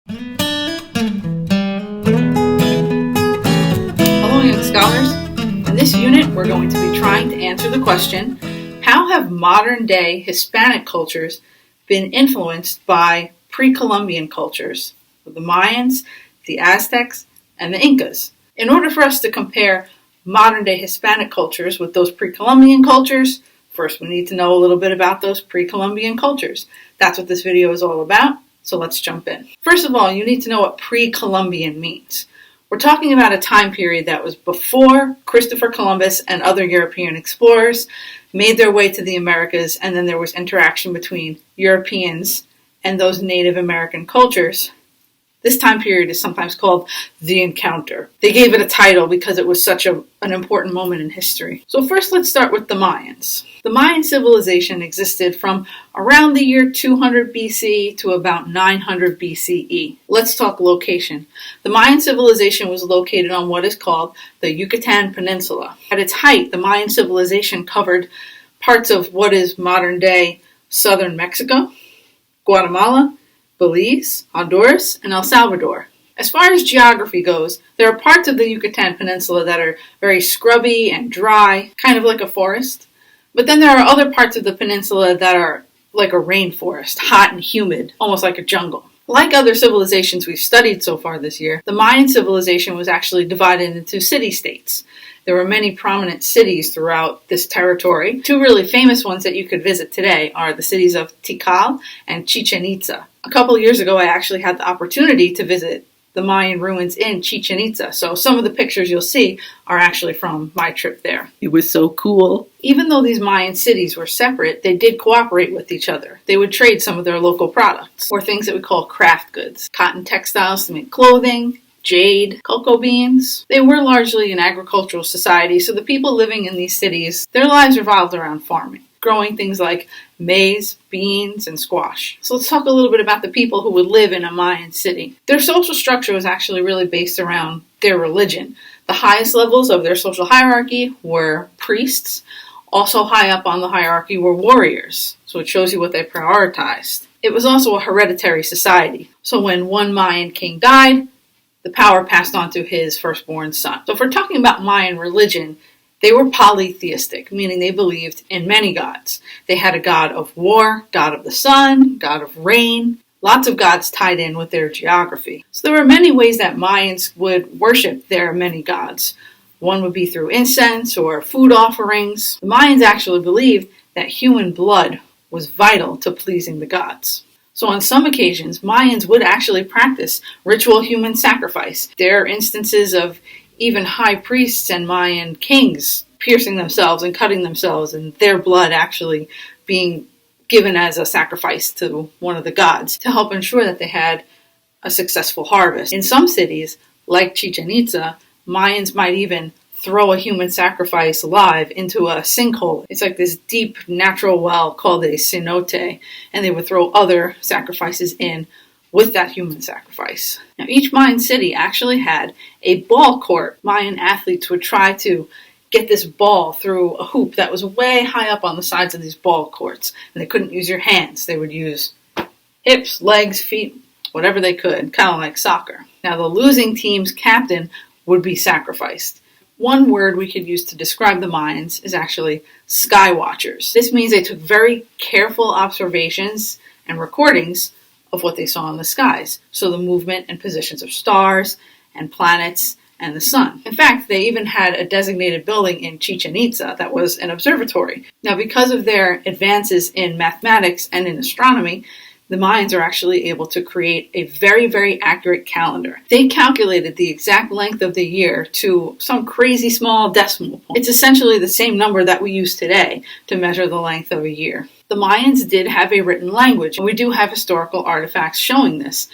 Hello, young scholars. In this unit, we're going to be trying to answer the question, how have modern-day Hispanic cultures been influenced by pre-Columbian cultures, the Mayans, the Aztecs, and the Incas? In order for us to compare modern-day Hispanic cultures with those pre-Columbian cultures, first we need to know a little bit about those pre-Columbian cultures. That's what this video is all about, so let's jump in. First of all, you need to know what pre-Columbian means. We're talking about a time period that was before Christopher Columbus and other European explorers made their way to the Americas, and then there was interaction between Europeans and those Native American cultures. This time period is sometimes called the Encounter. They gave it a title because it was such an important moment in history. So first let's start with the Mayans. The Mayan civilization existed from around the year 200 BC to about 900 BCE. Let's talk location. The Mayan civilization was located on what is called the Yucatan Peninsula. At its height, the Mayan civilization covered parts of what is modern-day southern Mexico, Guatemala, Belize, Honduras, and El Salvador. As far as geography goes, there are parts of the Yucatan Peninsula that are very scrubby and dry, kind of like a forest. But then there are other parts of the peninsula that are like a rainforest, hot and humid, almost like a jungle. Like other civilizations we've studied so far this year, the Mayan civilization was actually divided into city-states. There were many prominent cities throughout this territory. Two really famous ones that you could visit today are the cities of Tikal and Chichen Itza. A couple of years ago, I actually had the opportunity to visit the Mayan ruins in Chichen Itza, so some of the pictures you'll see are actually from my trip there. It was so cool. Even though these Mayan cities were separate, they did cooperate with each other. They would trade some of their local products, or things that we call craft goods, cotton textiles to make clothing, jade, cocoa beans. They were largely an agricultural society, so the people living in these cities, their lives revolved around farming, growing things like maize, beans, and squash. So let's talk a little bit about the people who would live in a Mayan city. Their social structure was actually really based around their religion. The highest levels of their social hierarchy were priests. Also high up on the hierarchy were warriors, so it shows you what they prioritized. It was also a hereditary society, so when one Mayan king died, the power passed on to his firstborn son. So if we're talking about Mayan religion, they were polytheistic, meaning they believed in many gods. They had a god of war, god of the sun, god of rain, lots of gods tied in with their geography. So there were many ways that Mayans would worship their many gods. One would be through incense or food offerings. The Mayans actually believed that human blood was vital to pleasing the gods. So on some occasions, Mayans would actually practice ritual human sacrifice. There are instances of even high priests and Mayan kings piercing themselves and cutting themselves, and their blood actually being given as a sacrifice to one of the gods to help ensure that they had a successful harvest. In some cities, like Chichen Itza, Mayans might even throw a human sacrifice live into a sinkhole. It's like this deep natural well called a cenote, and they would throw other sacrifices in with that human sacrifice. Now, each Mayan city actually had a ball court. Mayan athletes would try to get this ball through a hoop that was way high up on the sides of these ball courts, and they couldn't use your hands. They would use hips, legs, feet, whatever they could, kind of like soccer. Now, the losing team's captain would be sacrificed. One word we could use to describe the Mayans is actually sky watchers. This means they took very careful observations and recordings of what they saw in the skies, so the movement and positions of stars and planets and the sun. In fact, they even had a designated building in Chichen Itza that was an observatory. Now, because of their advances in mathematics and in astronomy, the Mayans are actually able to create a very, very accurate calendar. They calculated the exact length of the year to some crazy small decimal point. It's essentially the same number that we use today to measure the length of a year. The Mayans did have a written language, and we do have historical artifacts showing this.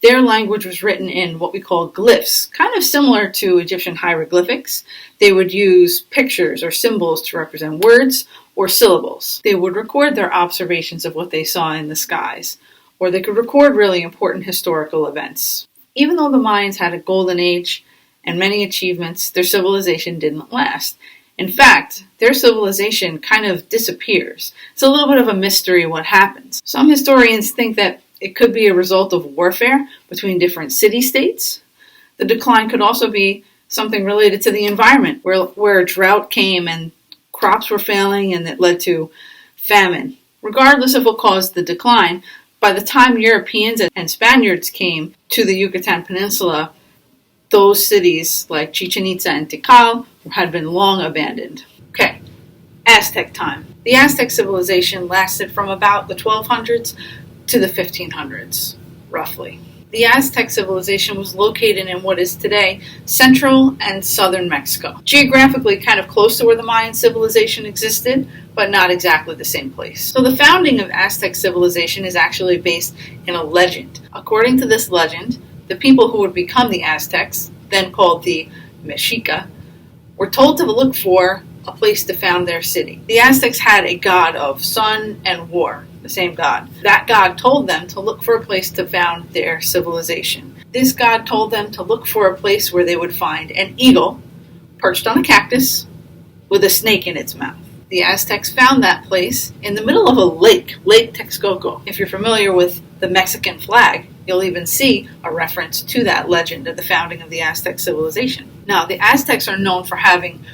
Their language was written in what we call glyphs, kind of similar to Egyptian hieroglyphics. They would use pictures or symbols to represent words or syllables. They would record their observations of what they saw in the skies, or they could record really important historical events. Even though the Mayans had a golden age and many achievements, their civilization didn't last. In fact, their civilization kind of disappears. It's a little bit of a mystery what happens. Some historians think that It could be a result of warfare between different city-states. The decline could also be something related to the environment, where a drought came and crops were failing and it led to famine. Regardless of what caused the decline, by the time Europeans and Spaniards came to the Yucatan Peninsula, those cities like Chichen Itza and Tikal had been long abandoned. Okay, Aztec time. The Aztec civilization lasted from about the 1200s to the 1500s, roughly. The Aztec civilization was located in what is today central and southern Mexico. Geographically kind of close to where the Mayan civilization existed, but not exactly the same place. So the founding of Aztec civilization is actually based in a legend. According to this legend, the people who would become the Aztecs, then called the Mexica, were told to look for a place to found their city. The Aztecs had a god of sun and war, the same god. That god told them to look for a place to found their civilization. This god told them to look for a place where they would find an eagle perched on a cactus with a snake in its mouth. The Aztecs found that place in the middle of a lake, Lake Texcoco. If you're familiar with the Mexican flag, you'll even see a reference to that legend of the founding of the Aztec civilization. Now, the Aztecs are known for having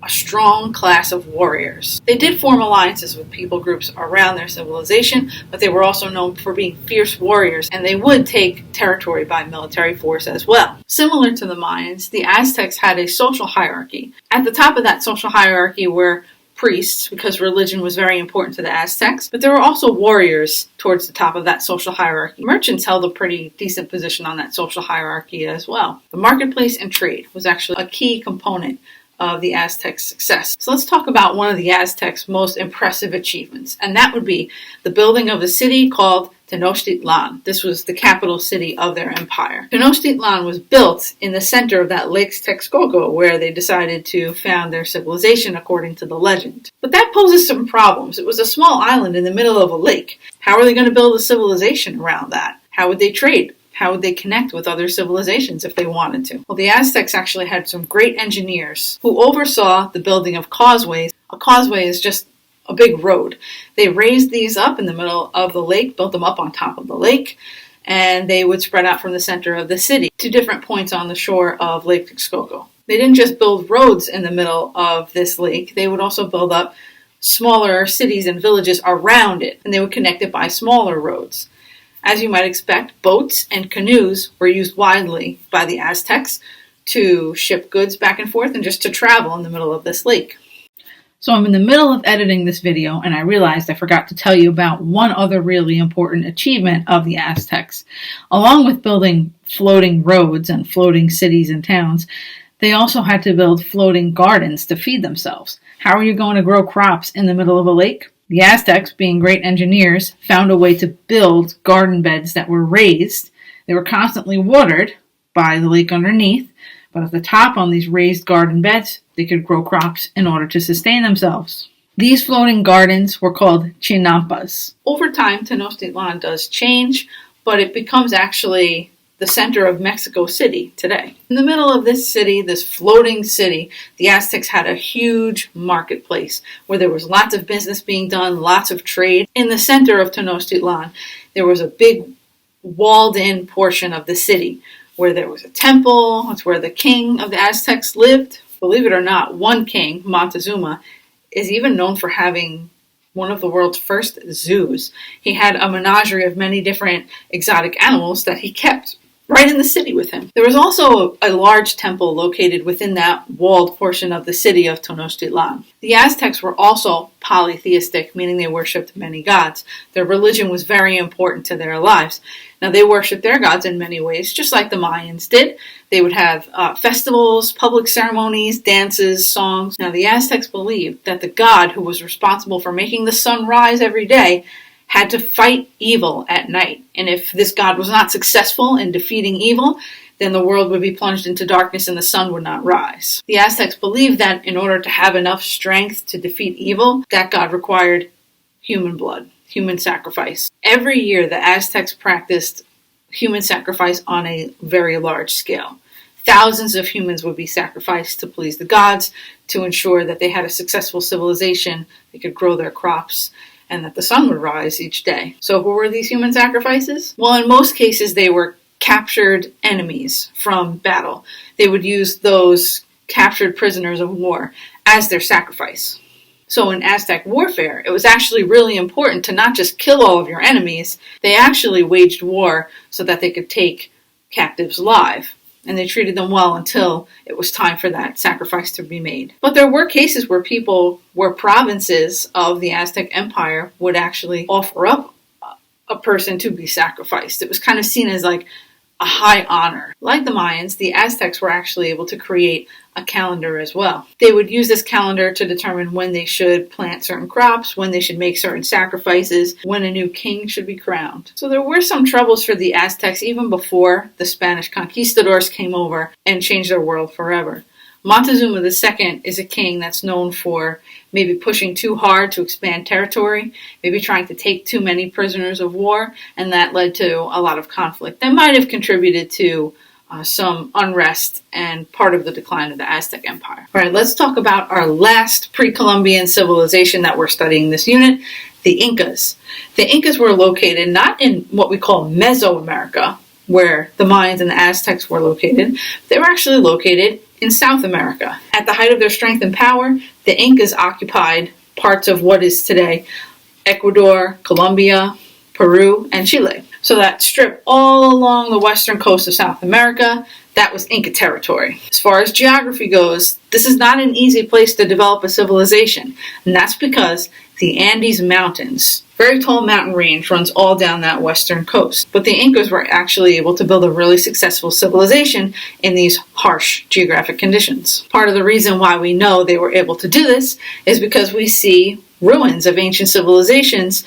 a strong class of warriors. They did form alliances with people groups around their civilization, but they were also known for being fierce warriors, and they would take territory by military force as well. Similar to the Mayans, the Aztecs had a social hierarchy. At the top of that social hierarchy were priests, because religion was very important to the Aztecs, but there were also warriors towards the top of that social hierarchy. Merchants held a pretty decent position on that social hierarchy as well. The marketplace and trade was actually a key component of the Aztecs' success. So let's talk about one of the Aztecs' most impressive achievements, and that would be the building of a city called Tenochtitlan. This was the capital city of their empire. Tenochtitlan was built in the center of that Lake Texcoco, where they decided to found their civilization according to the legend. But that poses some problems. It was a small island in the middle of a lake. How are they going to build a civilization around that? How would they trade? How would they connect with other civilizations if they wanted to? Well, the Aztecs actually had some great engineers who oversaw the building of causeways. A causeway is just a big road. They raised these up in the middle of the lake, built them up on top of the lake, and they would spread out from the center of the city to different points on the shore of Lake Texcoco. They didn't just build roads in the middle of this lake, they would also build up smaller cities and villages around it, and they would connect it by smaller roads. As you might expect, boats and canoes were used widely by the Aztecs to ship goods back and forth and just to travel in the middle of this lake. So I'm in the middle of editing this video and I realized I forgot to tell you about one other really important achievement of the Aztecs. Along with building floating roads and floating cities and towns, they also had to build floating gardens to feed themselves. How are you going to grow crops in the middle of a lake? The Aztecs, being great engineers, found a way to build garden beds that were raised. They were constantly watered by the lake underneath, but at the top on these raised garden beds, they could grow crops in order to sustain themselves. These floating gardens were called chinampas. Over time, Tenochtitlan does change, but it becomes actually the center of Mexico City today. In the middle of this city, this floating city, the Aztecs had a huge marketplace where there was lots of business being done, lots of trade. In the center of Tenochtitlan, there was a big walled-in portion of the city where there was a temple. It's where the king of the Aztecs lived. Believe it or not, one king, Montezuma, is even known for having one of the world's first zoos. He had a menagerie of many different exotic animals that he kept right in the city with him. There was also a large temple located within that walled portion of the city of Tenochtitlan. The Aztecs were also polytheistic, meaning they worshipped many gods. Their religion was very important to their lives. Now, they worshipped their gods in many ways, just like the Mayans did. They would have festivals, public ceremonies, dances, songs. Now, the Aztecs believed that the god who was responsible for making the sun rise every day had to fight evil at night. And if this god was not successful in defeating evil, then the world would be plunged into darkness and the sun would not rise. The Aztecs believed that in order to have enough strength to defeat evil, that god required human blood, human sacrifice. Every year, the Aztecs practiced human sacrifice on a very large scale. Thousands of humans would be sacrificed to please the gods, to ensure that they had a successful civilization, they could grow their crops, and that the sun would rise each day. So who were these human sacrifices? Well, in most cases, they were captured enemies from battle. They would use those captured prisoners of war as their sacrifice. So in Aztec warfare, it was actually really important to not just kill all of your enemies. They actually waged war so that they could take captives alive. And they treated them well until it was time for that sacrifice to be made. But there were cases where provinces of the Aztec Empire would actually offer up a person to be sacrificed. It was kind of seen as like a high honor. Like the Mayans, the Aztecs were actually able to create a calendar as well. They would use this calendar to determine when they should plant certain crops, when they should make certain sacrifices, when a new king should be crowned. So there were some troubles for the Aztecs even before the Spanish conquistadors came over and changed their world forever. Montezuma II is a king that's known for maybe pushing too hard to expand territory, maybe trying to take too many prisoners of war, and that led to a lot of conflict. That might have contributed to some unrest and part of the decline of the Aztec Empire. All right, let's talk about our last pre-Columbian civilization that we're studying in this unit, the Incas. The Incas were located not in what we call Mesoamerica, where the Mayans and the Aztecs were located. They were actually located in South America. At the height of their strength and power, the Incas occupied parts of what is today Ecuador, Colombia, Peru, and Chile. So that strip all along the western coast of South America, that was Inca territory. As far as geography goes, this is not an easy place to develop a civilization, and that's because the Andes Mountains, very tall mountain range, runs all down that western coast. But the Incas were actually able to build a really successful civilization in these harsh geographic conditions. Part of the reason why we know they were able to do this is because we see ruins of ancient civilizations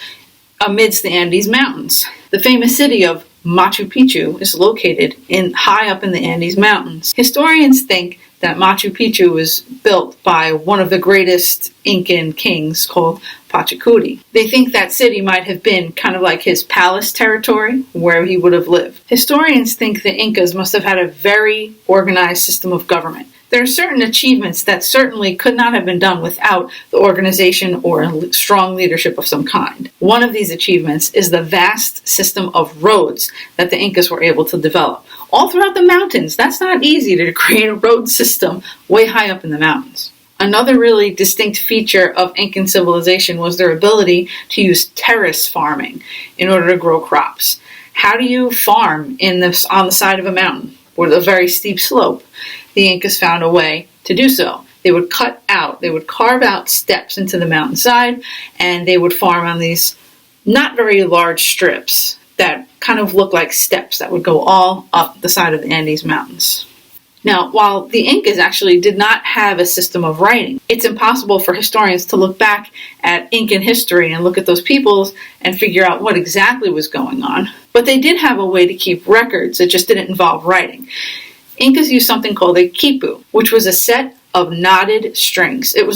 amidst the Andes Mountains. The famous city of Machu Picchu is located high up in the Andes Mountains. Historians think that Machu Picchu was built by one of the greatest Incan kings called Pachacuti. They think that city might have been kind of like his palace territory where he would have lived. Historians think the Incas must have had a very organized system of government. There are certain achievements that certainly could not have been done without the organization or strong leadership of some kind. One of these achievements is the vast system of roads that the Incas were able to develop. All throughout the mountains, that's not easy to create a road system way high up in the mountains. Another really distinct feature of Incan civilization was their ability to use terrace farming in order to grow crops. How do you farm on the side of a mountain with a very steep slope? The Incas found a way to do so. They would carve out steps into the mountainside, and they would farm on these not very large strips that kind of look like steps that would go all up the side of the Andes Mountains. Now, while the Incas actually did not have a system of writing, it's impossible for historians to look back at Incan history and look at those peoples and figure out what exactly was going on. But they did have a way to keep records that just didn't involve writing. Incas used something called a quipu, which was a set of knotted strings. It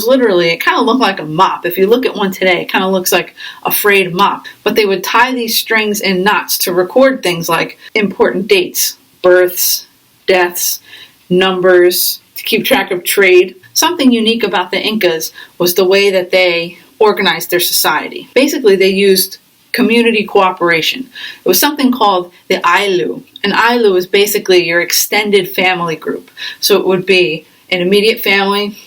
kind of looked like a mop. If you look at one today, it kind of looks like a frayed mop. But they would tie these strings in knots to record things like important dates, births, deaths, numbers, to keep track of trade. Something unique about the Incas was the way that they organized their society. Basically, they used community cooperation. It was something called the Ailu. An Ailu is basically your extended family group. So it would be an immediate family,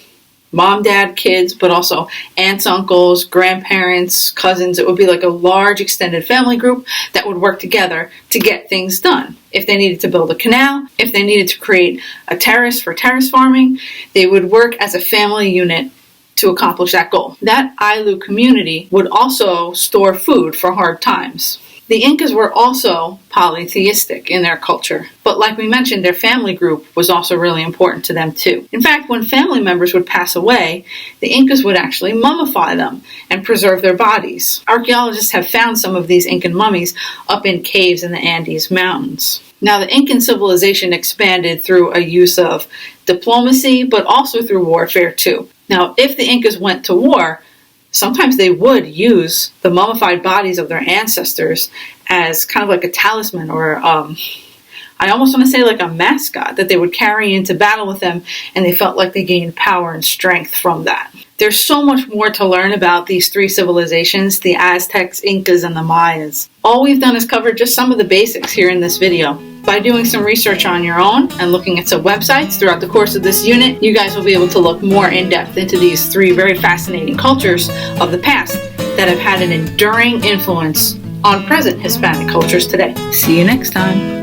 mom, dad, kids, but also aunts, uncles, grandparents, cousins. It would be like a large extended family group that would work together to get things done. If they needed to build a canal, if they needed to create a terrace for terrace farming, they would work as a family unit to accomplish that goal. That Ailu community would also store food for hard times. The Incas were also polytheistic in their culture, but like we mentioned, their family group was also really important to them too. In fact, when family members would pass away, the Incas would actually mummify them and preserve their bodies. Archaeologists have found some of these Incan mummies up in caves in the Andes Mountains. Now, the Incan civilization expanded through a use of diplomacy, but also through warfare too. Now, if the Incas went to war, sometimes they would use the mummified bodies of their ancestors as kind of like a talisman or I almost want to say like a mascot that they would carry into battle with them, and they felt like they gained power and strength from that. There's so much more to learn about these three civilizations, the Aztecs, Incas, and the Mayas. All we've done is cover just some of the basics here in this video. By doing some research on your own and looking at some websites throughout the course of this unit, you guys will be able to look more in depth into these three very fascinating cultures of the past that have had an enduring influence on present Hispanic cultures today. See you next time.